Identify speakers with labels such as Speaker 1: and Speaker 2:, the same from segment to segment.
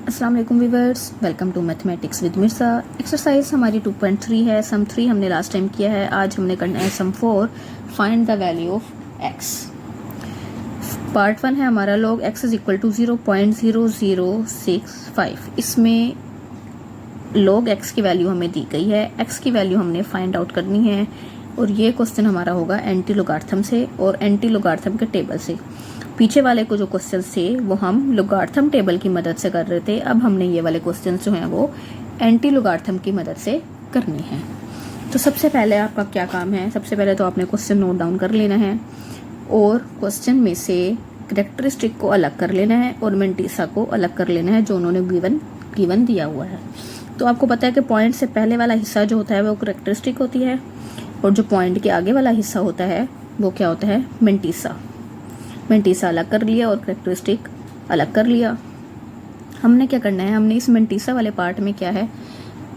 Speaker 1: अस्सलाम वालेकुम viewers, welcome to mathematics with Mirza. Exercise हमारी 2.3 है। सम 3 हमने लास्ट टाइम किया है। आज हमने करना है sum 4, find the value of x। Part 1 है हमारा log x is equal to 0.0065। इसमें log x की वैल्यू हमें दी गई है, x की वैल्यू हमने फाइंड आउट करनी है और ये क्वेश्चन हमारा होगा एंटी लोगार्थम से और एंटी लोगार्थम के टेबल से। पीछे वाले को जो क्वेश्चन थे वो हम लोगार्थम टेबल की मदद से कर रहे थे, अब हमने ये वाले क्वेश्चन जो हैं वो एंटी लोगार्थम की मदद से करने हैं। तो सबसे पहले आपका क्या काम है, सबसे पहले तो आपने क्वेश्चन नोट डाउन कर लेना है और क्वेश्चन में से कैरेक्टरिस्टिक को अलग कर लेना है और मेंटिसा को अलग कर लेना है जो उन्होंने गिवन दिया हुआ है। तो आपको पता है कि पॉइंट से पहले वाला हिस्सा जो होता है वो कैरेक्टरिस्टिक होती है और जो पॉइंट के आगे वाला हिस्सा होता है वो क्या होता है, मेंटिसा। मेंटिसा अलग कर लिया और कैरेक्टरिस्टिक अलग कर लिया। हमने क्या करना है, हमने इस मेंटिसा वाले पार्ट में क्या है,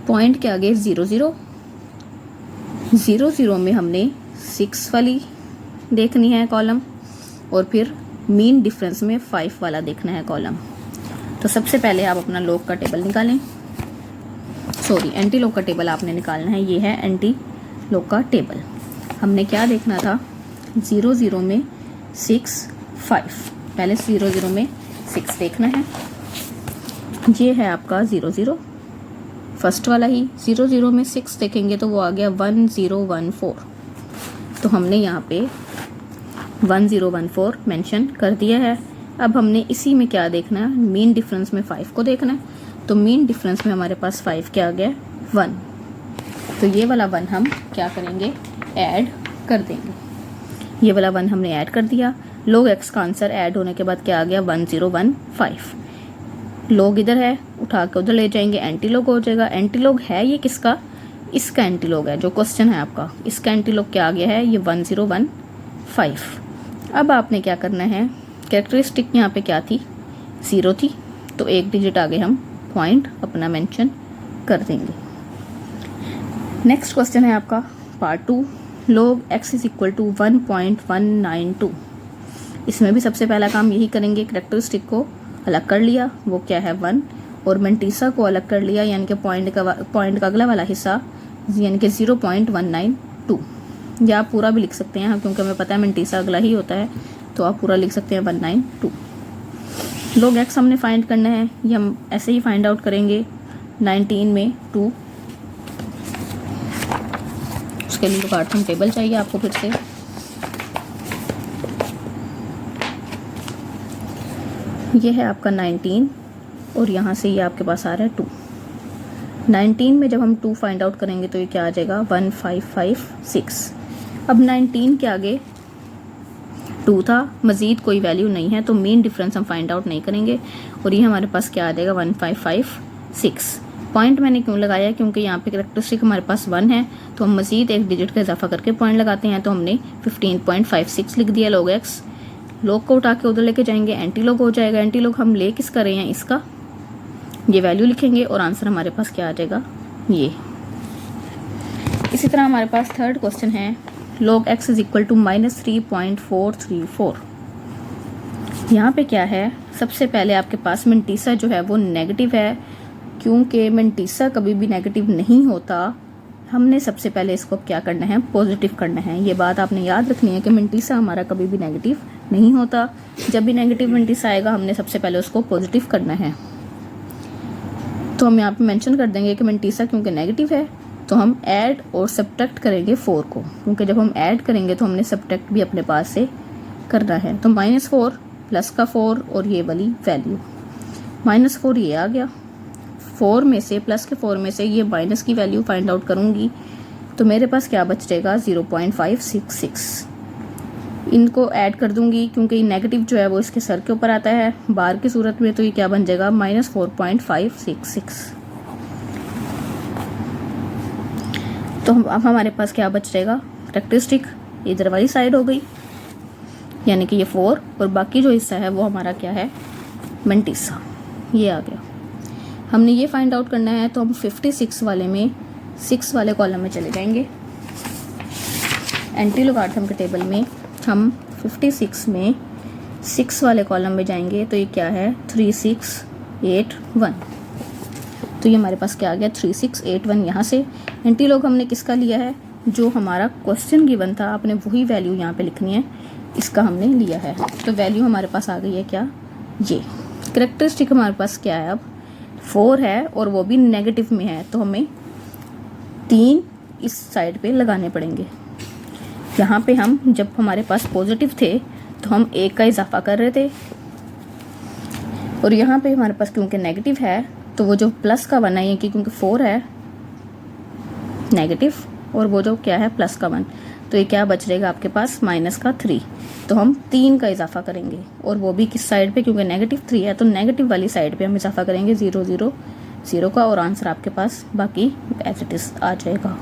Speaker 1: पॉइंट के आगे 0 0 में हमने 6 वाली देखनी है कॉलम और फिर मीन डिफरेंस में 5 वाला देखना है कॉलम। तो सबसे पहले आप अपना लॉग का टेबल निकालें, सॉरी एंटी लॉग का टेबल आपने निकालना है। ये है एंटी लॉग का टेबल। हमने क्या देखना था, 0 में 6 5, पहले 0 में 6 देखना है। ये है आपका 0 फर्स्ट वाला ही। 0 में 6 देखेंगे तो वो आ गया 1014। तो हमने यहाँ पे 1014 मेंशन कर दिया है। अब हमने इसी में क्या देखना है, मीन डिफरेंस में 5 को देखना है। तो मीन डिफरेंस में हमारे पास 5 क्या आ गया, 1। तो ये वाला 1 हम क्या करेंगे, ऐड कर देंगे। ये वाला 1 हमने ऐड कर दिया। log x का आंसर ऐड होने के बाद क्या आ गया, 1015। log इधर है, उठा के उधर ले जाएंगे, एंटी लॉग हो जाएगा। एंटी लॉग है ये किसका, इसका एंटी लॉग है जो क्वेश्चन है आपका, इसका एंटी लॉग क्या आ गया है, ये 1015। अब आपने क्या करना है, कैरेक्टरिस्टिक यहाँ पे क्या थी, 0 थी, तो एक डिजिट आगे हम पॉइंट अपना मेंशन कर देंगे। नेक्स्ट क्वेश्चन है आपका part 2, log x is equal to 1.192। इसमें भी सबसे पहला काम यही करेंगे, कैरेक्टरिस्टिक को अलग कर लिया, वो क्या है 1, और मेंटिसा को अलग कर लिया, यानी कि पॉइंट का अगला वाला हिस्सा यानी कि 0.192। या आप पूरा भी लिख सकते हैं क्योंकि हमें पता है मेंटिसा अगला ही होता है, तो आप पूरा लिख सकते हैं 192। log x हमने फाइंड करना है, ये हम ऐसे ही फाइंड आउट करेंगे 19 में 2। उसके लिए लोगार्थम टेबल चाहिए आपको फिर से। ये है आपका 19 और यहाँ से ये आपके पास आ रहा है 2। 19 में जब हम 2 फाइंड आउट करेंगे तो ये क्या आ जाएगा, 1556। अब 19 के आगे 2 था, मज़ीद कोई वैल्यू नहीं है, तो मीन डिफरेंस हम फाइंड आउट नहीं करेंगे और ये हमारे पास क्या आ जाएगा, 1556। पॉइंट मैंने क्यों लगाया, क्योंकि यहाँ पे कैरेक्टरिस्टिक हमारे पास 1 है, तो हम मज़ीद एक डिजिट का इजाफा करके पॉइंट लगाते हैं। तो हमने 15.56 लिख दिया log x। log को उठा के उधर लेके जाएंगे, एंटी log हो जाएगा। एंटी log हम ले किसका रहे हैं, इसका, ये वैल्यू लिखेंगे और आंसर हमारे पास क्या आ जाएगा, ये। इसी तरह हमारे पास थर्ड क्वेश्चन है, log x is equal to -3.434। यहाँ पे क्या है, सबसे पहले आपके पास मेंटिसा जो है वो नेगेटिव है, क्योंकि मेंटिसा कभी भी नेगेटिव नहीं होता। हमने सबसे पहले इसको क्या करना है, पॉजिटिव करना है। ये बात आपने याद रखनी है कि मेंटिसा हमारा कभी भी नेगेटिव नहीं होता। जब भी नेगेटिव मेंटिसा आएगा हमने सबसे पहले उसको पॉजिटिव करना है। तो हम यहाँ पे मेंशन कर देंगे कि मेंटिसा क्योंकि नेगेटिव है तो हम ऐड और सब्ट्रैक्ट करेंगे 4 को, क्योंकि जब हम ऐड करेंगे तो हमने सब्ट्रैक्ट भी अपने पास से करना है। तो -4 प्लस का 4 और ये वाली वैल्यू, -4 ये आ गया। 4 में से, प्लस के 4 में से ये माइनस की वैल्यू फाइंड आउट करूंगी तो मेरे पास क्या बच जाएगा, 0.566। इनको ऐड कर दूंगी क्योंकि नेगेटिव जो है वो इसके सर के ऊपर आता है बार की सूरत में, तो ये क्या बन जाएगा, -4.566। तो अब हमारे पास क्या बच जाएगा, कैरेक्टरिस्टिक इधर वाली साइड हो गई, यानी कि ये 4 और बाकी जो हिस्सा है वो हमारा क्या है, मेंटिसा, ये आ गया। हमने ये फाइंड आउट करना है, तो हम 56 वाले में 6 वाले कॉलम में चले जाएंगे। एंटी लोगार्थम के टेबल में हम 56 में 6 वाले कॉलम में जाएंगे, तो ये क्या है, 36 1 तो ये हमारे पास क्या आ गया 3681 यहाँ से। एंटी लॉग हमने किसका लिया है, जो हमारा क्वेश्चन गिवन था आपने वही वैल्यू यहाँ पे लिखनी है, इसका हमने लिया है। तो वैल्यू हमारे पास आ गई है क्या, ये। करेक्टरिस्टिक हमारे पास क्या है, अब 4 है और वो भी नेगेटिव में है, तो हमें 3 इस साइड पे लगाने पड़ेंगे। यहाँ पे हम जब हमारे पास पॉजिटिव थे तो हम 1 का इजाफा कर रहे थे, और यहाँ पे हमारे पास क्योंकि नेगेटिव है तो वो जो प्लस का 1 है, ये क्योंकि 4 है नेगेटिव और वो जो क्या है प्लस का 1, तो ये क्या बच रहेगा आपके पास माइनस का 3। तो हम 3 का इजाफा करेंगे, और वो भी किस साइड पे, क्योंकि नेगेटिव 3 है तो नेगेटिव वाली साइड पे हम इजाफा करेंगे 0 0 0 का, और आंसर आपके पास बाकी एज इट इज आ जाएगा।